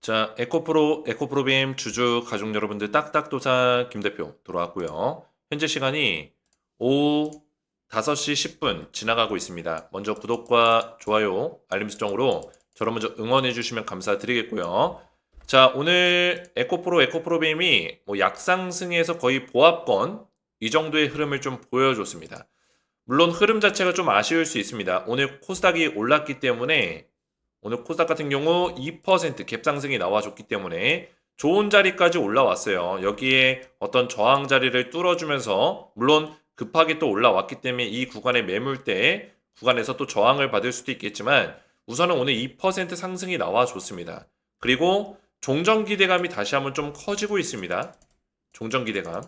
자, 에코프로빔 주주 가족 여러분들 딱딱도사 김 대표 돌아왔고요. 현재 시간이 오후 5시 10분 지나가고 있습니다. 먼저 구독과 좋아요, 알림 설정으로 저를 먼저 응원해 주시면 감사드리겠고요. 자, 오늘 에코프로빔이 뭐 약상승에서 거의 보합권 이 정도의 흐름을 좀 보여줬습니다. 물론 흐름 자체가 좀 아쉬울 수 있습니다. 오늘 코스닥이 올랐기 때문에 오늘 코스닥 같은 경우 2% 갭상승이 나와줬기 때문에 좋은 자리까지 올라왔어요. 여기에 어떤 저항 자리를 뚫어주면서 물론 급하게 또 올라왔기 때문에 이 구간의 매물대 구간에서 또 저항을 받을 수도 있겠지만 우선은 오늘 2% 상승이 나와줬습니다. 그리고 종전 기대감이 다시 한번 좀 커지고 있습니다. 종전 기대감.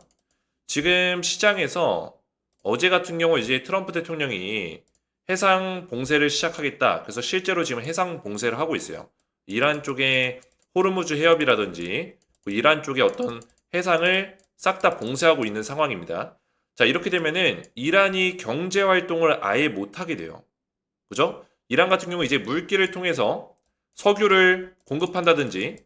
지금 시장에서 어제 같은 경우 이제 트럼프 대통령이 해상 봉쇄를 시작하겠다. 그래서 실제로 지금 해상 봉쇄를 하고 있어요. 이란 쪽에 호르무즈 해협이라든지 이란 쪽에 어떤 해상을 싹 다 봉쇄하고 있는 상황입니다. 자, 이렇게 되면은 이란이 경제 활동을 아예 못 하게 돼요. 그죠? 이란 같은 경우 이제 물길을 통해서 석유를 공급한다든지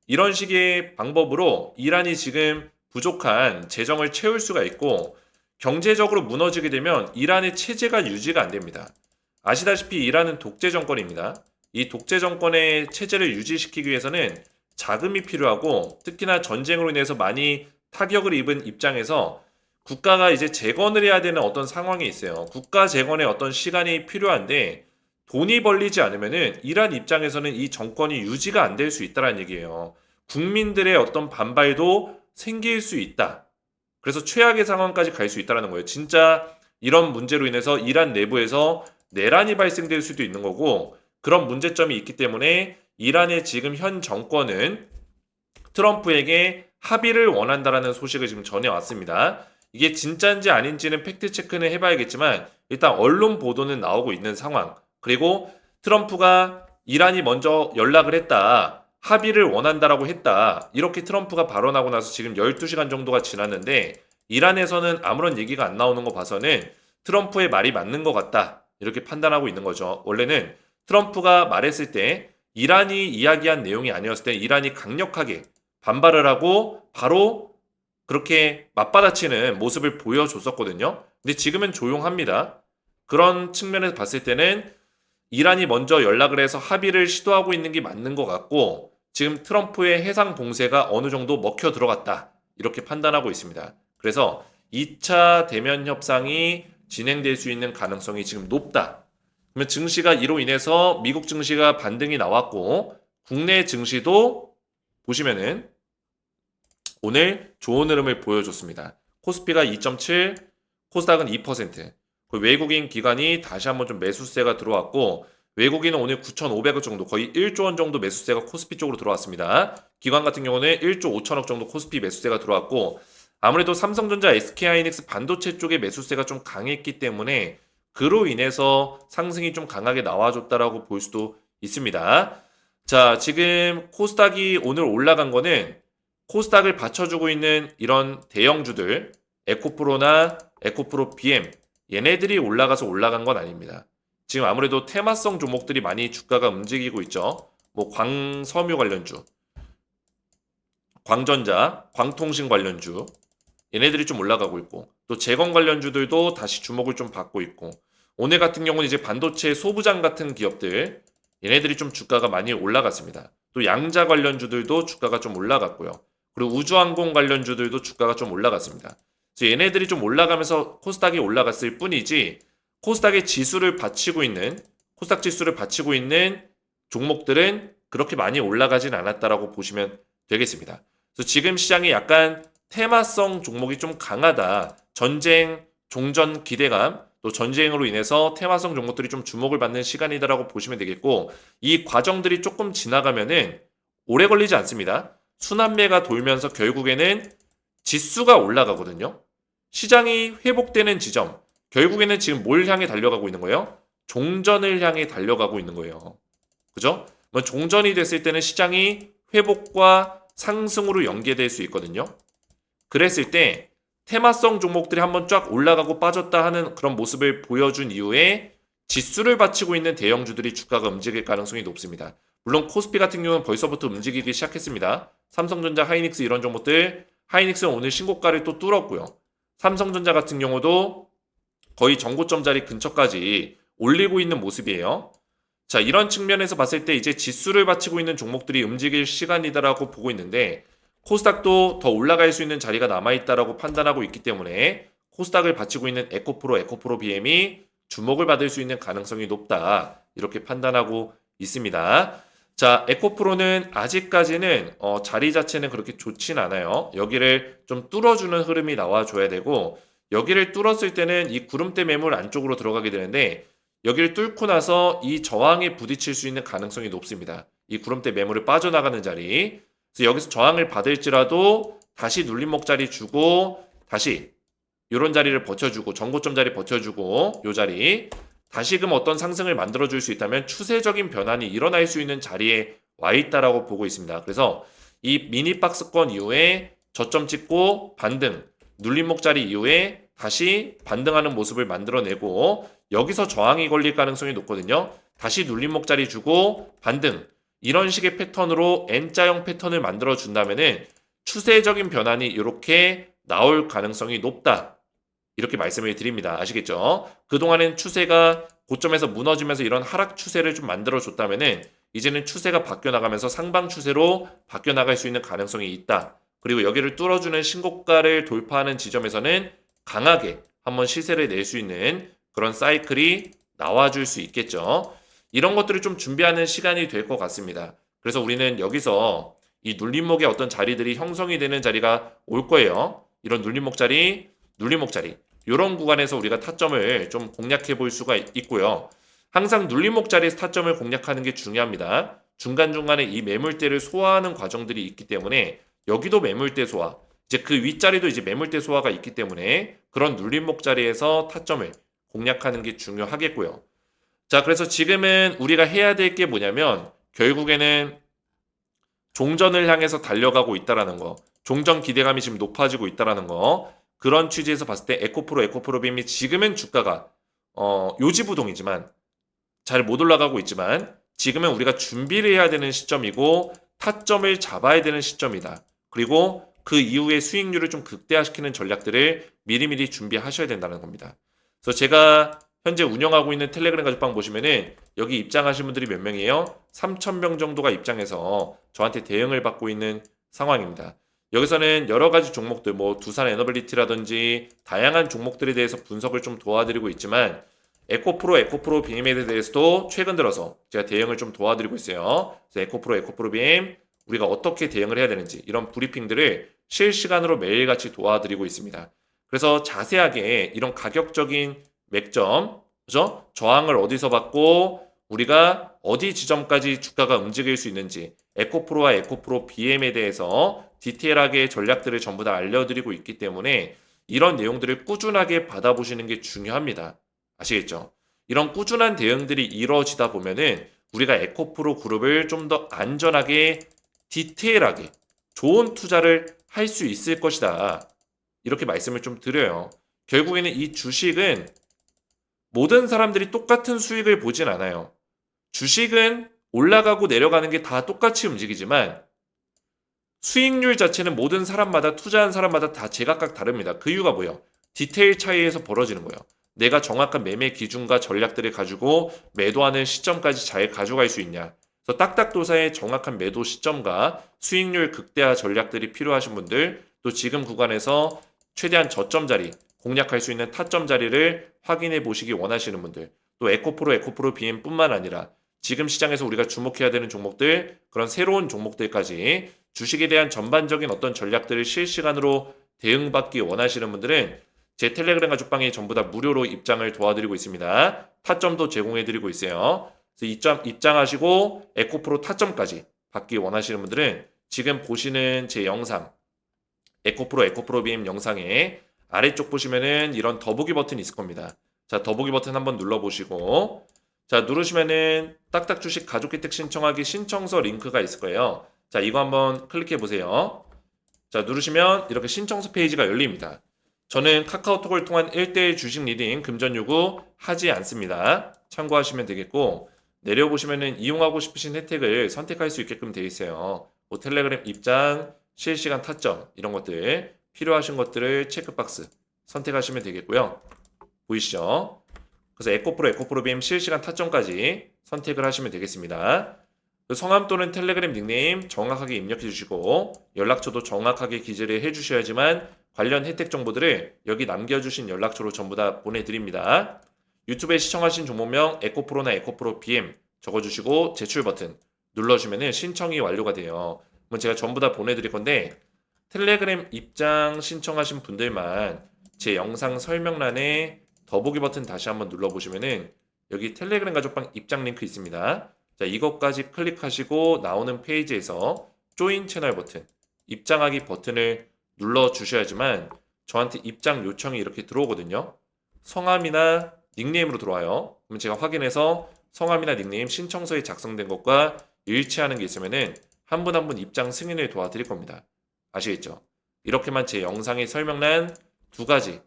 이런 식의 방법으로 이란이 지금 부족한 재정을 채울 수가 있고 경제적으로 무너지게 되면 이란의 체제가 유지가 안 됩니다. 아시다시피 이란은 독재 정권입니다. 이 독재 정권의 체제를 유지시키기 위해서는 자금이 필요하고 특히나 전쟁으로 인해서 많이 타격을 입은 입장에서 국가가 이제 재건을 해야 되는 어떤 상황이 있어요. 국가 재건에 어떤 시간이 필요한데 돈이 벌리지 않으면은 이란 입장에서는 이 정권이 유지가 안 될 수 있다는 얘기예요. 국민들의 어떤 반발도 생길 수 있다. 그래서 최악의 상황까지 갈 수 있다는 거예요. 진짜 이런 문제로 인해서 이란 내부에서 내란이 발생될 수도 있는 거고 그런 문제점이 있기 때문에 이란의 지금 현 정권은 트럼프에게 합의를 원한다라는 소식을 지금 전해왔습니다. 이게 진짜인지 아닌지는 팩트 체크는 해봐야겠지만 일단 언론 보도는 나오고 있는 상황. 그리고 트럼프가 이란이 먼저 연락을 했다. 합의를 원한다라고 했다. 이렇게 트럼프가 발언하고 나서 지금 12시간 정도가 지났는데 이란에서는 아무런 얘기가 안 나오는 거 봐서는 트럼프의 말이 맞는 것 같다. 이렇게 판단하고 있는 거죠. 원래는 트럼프가 말했을 때 이란이 이야기한 내용이 아니었을 때 이란이 강력하게 반발을 하고 바로 그렇게 맞받아치는 모습을 보여줬었거든요. 근데 지금은 조용합니다. 그런 측면에서 봤을 때는 이란이 먼저 연락을 해서 합의를 시도하고 있는 게 맞는 것 같고 지금 트럼프의 해상 봉쇄가 어느 정도 먹혀 들어갔다. 이렇게 판단하고 있습니다. 그래서 2차 대면 협상이 진행될 수 있는 가능성이 지금 높다. 그러면 증시가 이로 인해서 미국 증시가 반등이 나왔고 국내 증시도 보시면은 오늘 좋은 흐름을 보여줬습니다. 코스피가 2.7, 코스닥은 2%. 그 외국인 기관이 다시 한번 좀 매수세가 들어왔고 외국인은 오늘 9,500억 정도 거의 1조 원 정도 매수세가 코스피 쪽으로 들어왔습니다. 기관 같은 경우는 1조 5천억 정도 코스피 매수세가 들어왔고 아무래도 삼성전자, SK하이닉스 반도체 쪽의 매수세가 좀 강했기 때문에 그로 인해서 상승이 좀 강하게 나와줬다라고 볼 수도 있습니다. 자, 지금 코스닥이 오늘 올라간 거는 코스닥을 받쳐주고 있는 이런 대형주들 에코프로나 에코프로 BM 얘네들이 올라가서 올라간 건 아닙니다. 지금 아무래도 테마성 종목들이 많이 주가가 움직이고 있죠. 뭐 광섬유 관련주, 광전자, 광통신 관련주 얘네들이 좀 올라가고 있고 또 재건 관련주들도 다시 주목을 좀 받고 있고 오늘 같은 경우는 이제 반도체 소부장 같은 기업들 얘네들이 좀 주가가 많이 올라갔습니다. 또 양자 관련주들도 주가가 좀 올라갔고요. 그리고 우주항공 관련주들도 주가가 좀 올라갔습니다. 그래서 얘네들이 좀 올라가면서 코스닥이 올라갔을 뿐이지 코스닥의 지수를 받치고 있는 코스닥 지수를 받치고 있는 종목들은 그렇게 많이 올라가진 않았다라고 보시면 되겠습니다. 그래서 지금 시장이 약간 테마성 종목이 좀 강하다. 전쟁, 종전 기대감, 또 전쟁으로 인해서 테마성 종목들이 좀 주목을 받는 시간이다라고 보시면 되겠고 이 과정들이 조금 지나가면은 오래 걸리지 않습니다. 순환매가 돌면서 결국에는 지수가 올라가거든요. 시장이 회복되는 지점, 결국에는 지금 뭘 향해 달려가고 있는 거예요? 종전을 향해 달려가고 있는 거예요. 그죠? 뭐 종전이 됐을 때는 시장이 회복과 상승으로 연계될 수 있거든요. 그랬을 때 테마성 종목들이 한번 쫙 올라가고 빠졌다 하는 그런 모습을 보여준 이후에 지수를 받치고 있는 대형주들이 주가가 움직일 가능성이 높습니다. 물론 코스피 같은 경우는 벌써부터 움직이기 시작했습니다. 삼성전자, 하이닉스 이런 종목들, 하이닉스는 오늘 신고가를 또 뚫었고요. 삼성전자 같은 경우도 거의 전고점 자리 근처까지 올리고 있는 모습이에요. 자, 이런 측면에서 봤을 때 이제 지수를 바치고 있는 종목들이 움직일 시간이다라고 보고 있는데 코스닥도 더 올라갈 수 있는 자리가 남아있다라고 판단하고 있기 때문에 코스닥을 바치고 있는 에코프로 BM이 주목을 받을 수 있는 가능성이 높다. 이렇게 판단하고 있습니다. 자, 에코프로는 아직까지는 자리 자체는 그렇게 좋진 않아요. 여기를 좀 뚫어주는 흐름이 나와줘야 되고 여기를 뚫었을 때는 이 구름대 매물 안쪽으로 들어가게 되는데 여기를 뚫고 나서 이 저항에 부딪힐 수 있는 가능성이 높습니다. 이 구름대 매물을 빠져나가는 자리. 그래서 여기서 저항을 받을지라도 다시 눌림목 자리 주고 다시 이런 자리를 버텨주고 전고점 자리 버텨주고 이 자리 다시금 어떤 상승을 만들어줄 수 있다면 추세적인 변환이 일어날 수 있는 자리에 와 있다라고 보고 있습니다. 그래서 이 미니박스권 이후에 저점 찍고 반등 눌림목 자리 이후에 다시 반등하는 모습을 만들어내고 여기서 저항이 걸릴 가능성이 높거든요. 다시 눌림목 자리 주고 반등 이런 식의 패턴으로 N자형 패턴을 만들어 준다면은 추세적인 변환이 이렇게 나올 가능성이 높다. 이렇게 말씀을 드립니다. 아시겠죠? 그동안엔 추세가 고점에서 무너지면서 이런 하락 추세를 좀 만들어 줬다면은 이제는 추세가 바뀌어 나가면서 상방 추세로 바뀌어 나갈 수 있는 가능성이 있다. 그리고 여기를 뚫어주는 신고가를 돌파하는 지점에서는 강하게 한번 시세를 낼 수 있는 그런 사이클이 나와줄 수 있겠죠. 이런 것들을 좀 준비하는 시간이 될 것 같습니다. 그래서 우리는 여기서 이 눌림목의 어떤 자리들이 형성이 되는 자리가 올 거예요. 이런 눌림목 자리, 이런 구간에서 우리가 타점을 좀 공략해 볼 수가 있고요. 항상 눌림목 자리에서 타점을 공략하는 게 중요합니다. 중간중간에 이 매물대를 소화하는 과정들이 있기 때문에 여기도 매물대 소화, 이제 그 윗자리도 이제 매물대 소화가 있기 때문에 그런 눌림목 자리에서 타점을 공략하는 게 중요하겠고요. 자, 그래서 지금은 우리가 해야 될 게 뭐냐면 결국에는 종전을 향해서 달려가고 있다라는 거, 종전 기대감이 지금 높아지고 있다라는 거, 그런 취지에서 봤을 때 에코프로 빔이 지금은 주가가 요지부동이지만 잘 못 올라가고 있지만 지금은 우리가 준비를 해야 되는 시점이고 타점을 잡아야 되는 시점이다. 그리고 그 이후에 수익률을 좀 극대화시키는 전략들을 미리미리 준비하셔야 된다는 겁니다. 그래서 제가 현재 운영하고 있는 텔레그램 가족방 보시면은 여기 입장하신 분들이 몇 명이에요? 3,000명 정도가 입장해서 저한테 대응을 받고 있는 상황입니다. 여기서는 여러 가지 종목들, 뭐 두산 에너빌리티라든지 다양한 종목들에 대해서 분석을 좀 도와드리고 있지만 에코프로 BM에 대해서도 최근 들어서 제가 대응을 좀 도와드리고 있어요. 그래서 에코프로 BM 우리가 어떻게 대응을 해야 되는지 이런 브리핑들을 실시간으로 매일같이 도와드리고 있습니다. 그래서 자세하게 이런 가격적인 맥점, 그죠? 저항을 어디서 받고 우리가 어디 지점까지 주가가 움직일 수 있는지 에코프로와 에코프로 BM에 대해서 디테일하게 전략들을 전부 다 알려드리고 있기 때문에 이런 내용들을 꾸준하게 받아보시는 게 중요합니다. 아시겠죠? 이런 꾸준한 대응들이 이루어지다 보면은 우리가 에코프로 그룹을 좀 더 안전하게 디테일하게 좋은 투자를 할 수 있을 것이다. 이렇게 말씀을 좀 드려요. 결국에는 이 주식은 모든 사람들이 똑같은 수익을 보진 않아요. 주식은 올라가고 내려가는 게 다 똑같이 움직이지만 수익률 자체는 모든 사람마다 투자한 사람마다 다 제각각 다릅니다. 그 이유가 뭐예요? 디테일 차이에서 벌어지는 거예요. 내가 정확한 매매 기준과 전략들을 가지고 매도하는 시점까지 잘 가져갈 수 있냐. 그래서 딱딱도사의 정확한 매도 시점과 수익률 극대화 전략들이 필요하신 분들, 또 지금 구간에서 최대한 저점 자리, 공략할 수 있는 타점 자리를 확인해 보시기 원하시는 분들, 또 에코프로 BM뿐만 아니라 지금 시장에서 우리가 주목해야 되는 종목들, 그런 새로운 종목들까지 주식에 대한 전반적인 어떤 전략들을 실시간으로 대응받기 원하시는 분들은 제 텔레그램 가족방에 전부 다 무료로 입장을 도와드리고 있습니다. 타점도 제공해드리고 있어요. 그래서 입장하시고 에코프로 타점까지 받기 원하시는 분들은 지금 보시는 제 영상 에코프로 BM 영상에 아래쪽 보시면은 이런 더보기 버튼이 있을 겁니다. 자, 더보기 버튼 한번 눌러보시고 자, 누르시면은 딱딱 주식 가족 혜택 신청하기 신청서 링크가 있을 거예요. 자, 이거 한번 클릭해 보세요. 자, 누르시면 이렇게 신청서 페이지가 열립니다. 저는 카카오톡을 통한 1대1 주식 리딩 금전 요구 하지 않습니다. 참고하시면 되겠고 내려보시면은 이용하고 싶으신 혜택을 선택할 수 있게끔 되어 있어요. 뭐 텔레그램 입장, 실시간 타점 이런 것들 필요하신 것들을 체크박스 선택하시면 되겠고요. 보이시죠? 그래서 에코프로, 에코프로빔 실시간 타점까지 선택을 하시면 되겠습니다. 성함 또는 텔레그램 닉네임 정확하게 입력해 주시고 연락처도 정확하게 기재를 해 주셔야지만 관련 혜택 정보들을 여기 남겨주신 연락처로 전부 다 보내드립니다. 유튜브에 시청하신 종목명 에코프로나 에코프로 BM 적어주시고 제출 버튼 눌러주면 신청이 완료가 돼요. 그럼 제가 전부 다 보내드릴 건데 텔레그램 입장 신청하신 분들만 제 영상 설명란에 더보기 버튼 다시 한번 눌러보시면은 여기 텔레그램 가족방 입장 링크 있습니다. 자, 이것까지 클릭하시고 나오는 페이지에서 조인 채널 버튼, 입장하기 버튼을 눌러주셔야지만 저한테 입장 요청이 이렇게 들어오거든요. 성함이나 닉네임으로 들어와요. 그럼 제가 확인해서 성함이나 닉네임 신청서에 작성된 것과 일치하는 게 있으면은 한 분 한 분 입장 승인을 도와드릴 겁니다. 아시겠죠? 이렇게만 제 영상의 설명란 두 가지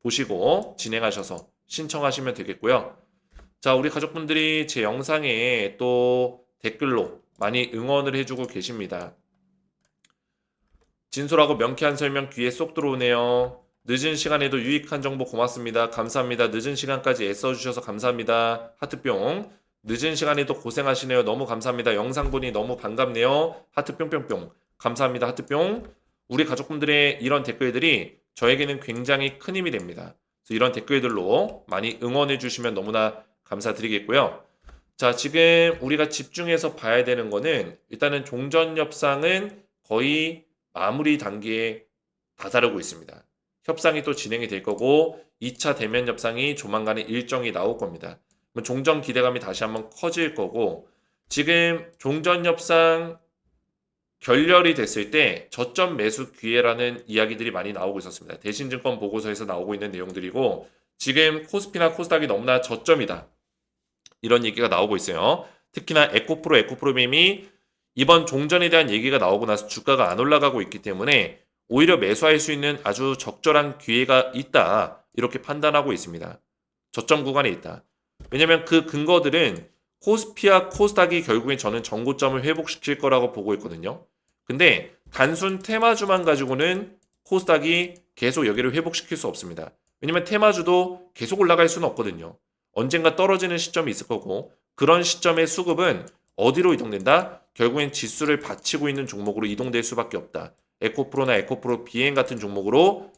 보시고 진행하셔서 신청하시면 되겠고요. 자, 우리 가족분들이 제 영상에 또 댓글로 많이 응원을 해주고 계십니다. 진솔하고 명쾌한 설명 귀에 쏙 들어오네요. 늦은 시간에도 유익한 정보 고맙습니다. 감사합니다. 늦은 시간까지 애써주셔서 감사합니다. 하트뿅. 늦은 시간에도 고생하시네요. 너무 감사합니다. 영상 보니 너무 반갑네요. 하트 뿅뿅뿅. 감사합니다. 하트뿅. 우리 가족분들의 이런 댓글들이 저에게는 굉장히 큰 힘이 됩니다. 그래서 이런 댓글들로 많이 응원해 주시면 너무나 감사드리겠고요. 자, 지금 우리가 집중해서 봐야 되는 거는 일단은 종전 협상은 거의 마무리 단계에 다다르고 있습니다. 협상이 또 진행이 될 거고 2차 대면 협상이 조만간에 일정이 나올 겁니다. 종전 기대감이 다시 한번 커질 거고 지금 종전 협상 결렬이 됐을 때 저점 매수 기회라는 이야기들이 많이 나오고 있었습니다. 대신증권 보고서에서 나오고 있는 내용들이고 지금 코스피나 코스닥이 너무나 저점이다. 이런 얘기가 나오고 있어요. 특히나 에코프로, 에코프로빔이 이번 종전에 대한 얘기가 나오고 나서 주가가 안 올라가고 있기 때문에 오히려 매수할 수 있는 아주 적절한 기회가 있다. 이렇게 판단하고 있습니다. 저점 구간에 있다. 왜냐하면 그 근거들은 코스피와 코스닥이 결국엔 저는 전고점을 회복시킬 거라고 보고 있거든요. 근데 단순 테마주만 가지고는 코스닥이 계속 여기를 회복시킬 수 없습니다. 왜냐면 테마주도 계속 올라갈 수는 없거든요. 언젠가 떨어지는 시점이 있을 거고 그런 시점의 수급은 어디로 이동된다? 결국엔 지수를 받치고 있는 종목으로 이동될 수밖에 없다. 에코프로나 에코프로 BM 같은 종목으로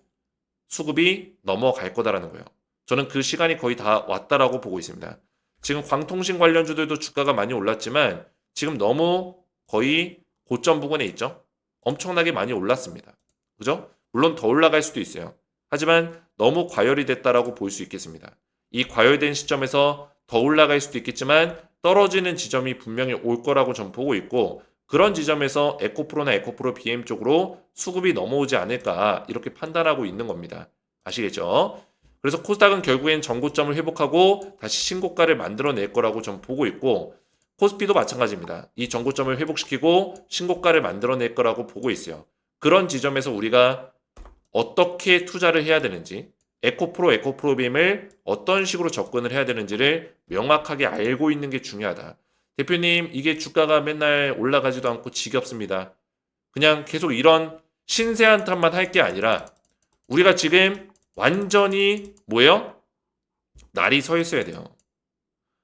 수급이 넘어갈 거다라는 거예요. 저는 그 시간이 거의 다 왔다라고 보고 있습니다. 지금 광통신 관련주들도 주가가 많이 올랐지만 지금 너무 거의 고점 부근에 있죠. 엄청나게 많이 올랐습니다. 그죠? 물론 더 올라갈 수도 있어요. 하지만 너무 과열이 됐다라고 볼 수 있겠습니다. 이 과열된 시점에서 더 올라갈 수도 있겠지만 떨어지는 지점이 분명히 올 거라고 전 보고 있고 그런 지점에서 에코프로나 에코프로 BM 쪽으로 수급이 넘어오지 않을까 이렇게 판단하고 있는 겁니다. 아시겠죠? 그래서 코스닥은 결국엔 전고점을 회복하고 다시 신고가를 만들어낼 거라고 전 보고 있고 코스피도 마찬가지입니다. 이 전고점을 회복시키고 신고가를 만들어낼 거라고 보고 있어요. 그런 지점에서 우리가 어떻게 투자를 해야 되는지 에코프로, 에코프로빔을 어떤 식으로 접근을 해야 되는지를 명확하게 알고 있는 게 중요하다. 대표님, 이게 주가가 맨날 올라가지도 않고 지겹습니다. 그냥 계속 이런 신세한탄만 할 게 아니라 우리가 지금 완전히 뭐예요? 날이 서 있어야 돼요.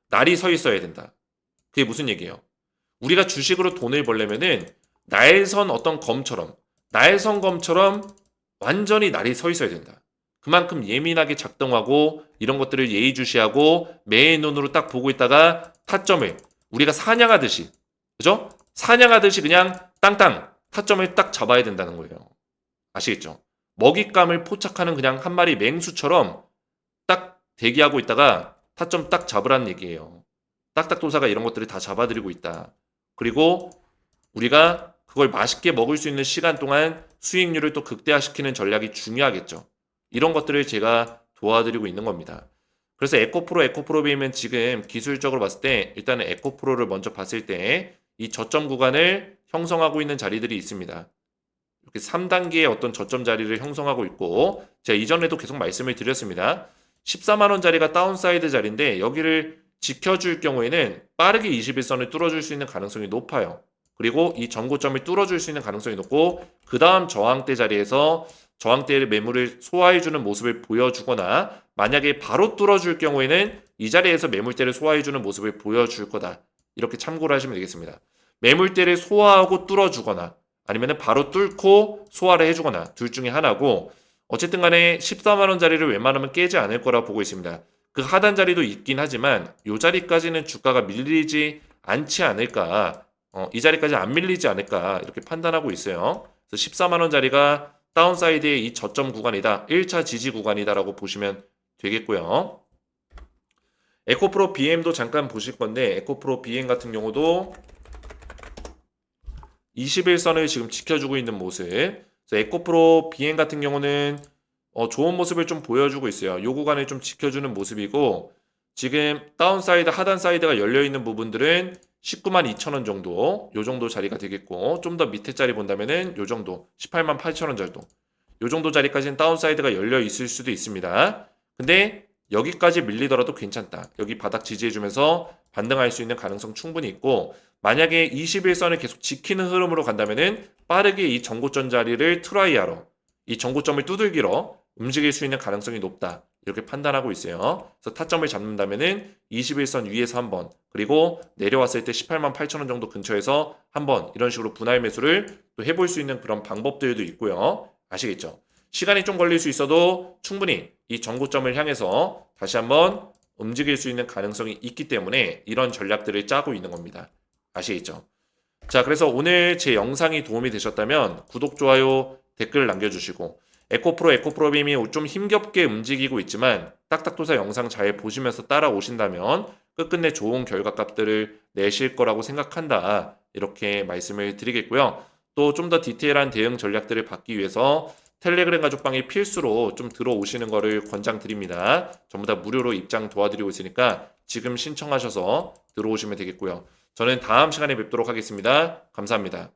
날이 서 있어야 된다. 그게 무슨 얘기예요? 우리가 주식으로 돈을 벌려면은 날선 어떤 검처럼 날선 검처럼 완전히 날이 서 있어야 된다. 그만큼 예민하게 작동하고 이런 것들을 예의주시하고 매의 눈으로 딱 보고 있다가 타점을 우리가 사냥하듯이 그죠? 사냥하듯이 그냥 땅땅 타점을 딱 잡아야 된다는 거예요. 아시겠죠? 먹잇감을 포착하는 그냥 한 마리 맹수처럼 딱 대기하고 있다가 타점 딱 잡으라는 얘기예요. 딱딱도사가 이런 것들을 다 잡아드리고 있다. 그리고 우리가 그걸 맛있게 먹을 수 있는 시간 동안 수익률을 또 극대화시키는 전략이 중요하겠죠. 이런 것들을 제가 도와드리고 있는 겁니다. 그래서 에코프로, 에코프로빔은 지금 기술적으로 봤을 때 일단은 에코프로를 먼저 봤을 때 이 저점 구간을 형성하고 있는 자리들이 있습니다. 이렇게 3단계의 어떤 저점 자리를 형성하고 있고 제가 이전에도 계속 말씀을 드렸습니다. 14만원 자리가 다운사이드 자리인데 여기를 지켜줄 경우에는 빠르게 21선을 뚫어줄 수 있는 가능성이 높아요. 그리고 이 전고점을 뚫어줄 수 있는 가능성이 높고 그 다음 저항대 자리에서 저항대의 매물을 소화해주는 모습을 보여주거나 만약에 바로 뚫어줄 경우에는 이 자리에서 매물대를 소화해주는 모습을 보여줄 거다. 이렇게 참고를 하시면 되겠습니다. 매물대를 소화하고 뚫어주거나 아니면 바로 뚫고 소화를 해주거나 둘 중에 하나고 어쨌든 간에 14만원 자리를 웬만하면 깨지 않을 거라 보고 있습니다. 그 하단 자리도 있긴 하지만 이 자리까지는 주가가 밀리지 않지 않을까 이 자리까지 안 밀리지 않을까 이렇게 판단하고 있어요. 그래서 14만원 자리가 다운사이드의 이 저점 구간이다. 1차 지지 구간이다라고 보시면 되겠고요. 에코프로 BM도 잠깐 보실 건데 에코프로 BM 같은 경우도 21선을 지금 지켜주고 있는 모습. 그래서 에코프로 BM 같은 경우는 좋은 모습을 좀 보여주고 있어요. 요 구간을 좀 지켜주는 모습이고 지금 다운사이드, 하단사이드가 열려있는 부분들은 19만 2천원 정도 요 정도 자리가 되겠고 좀 더 밑에 자리 본다면은 요 정도 18만 8천원 정도 요 정도 자리까지는 다운사이드가 열려 있을 수도 있습니다. 근데 여기까지 밀리더라도 괜찮다. 여기 바닥 지지해주면서 반등할 수 있는 가능성 충분히 있고 만약에 21선을 계속 지키는 흐름으로 간다면은 빠르게 이 전고점 자리를 트라이하러 이 전고점을 두들기러 움직일 수 있는 가능성이 높다. 이렇게 판단하고 있어요. 그래서 타점을 잡는다면은 21선 위에서 한번 그리고 내려왔을 때 18만 8천원 정도 근처에서 한번 이런 식으로 분할 매수를 또 해볼 수 있는 그런 방법들도 있고요. 아시겠죠? 시간이 좀 걸릴 수 있어도 충분히 이 전고점을 향해서 다시 한번 움직일 수 있는 가능성이 있기 때문에 이런 전략들을 짜고 있는 겁니다. 아시겠죠? 자, 그래서 오늘 제 영상이 도움이 되셨다면 구독, 좋아요, 댓글 남겨주시고 에코프로빔이 좀 힘겹게 움직이고 있지만 딱딱도사 영상 잘 보시면서 따라오신다면 끝끝내 좋은 결과값들을 내실 거라고 생각한다. 이렇게 말씀을 드리겠고요. 또 좀 더 디테일한 대응 전략들을 받기 위해서 텔레그램 가족방에 필수로 좀 들어오시는 거를 권장드립니다. 전부 다 무료로 입장 도와드리고 있으니까 지금 신청하셔서 들어오시면 되겠고요. 저는 다음 시간에 뵙도록 하겠습니다. 감사합니다.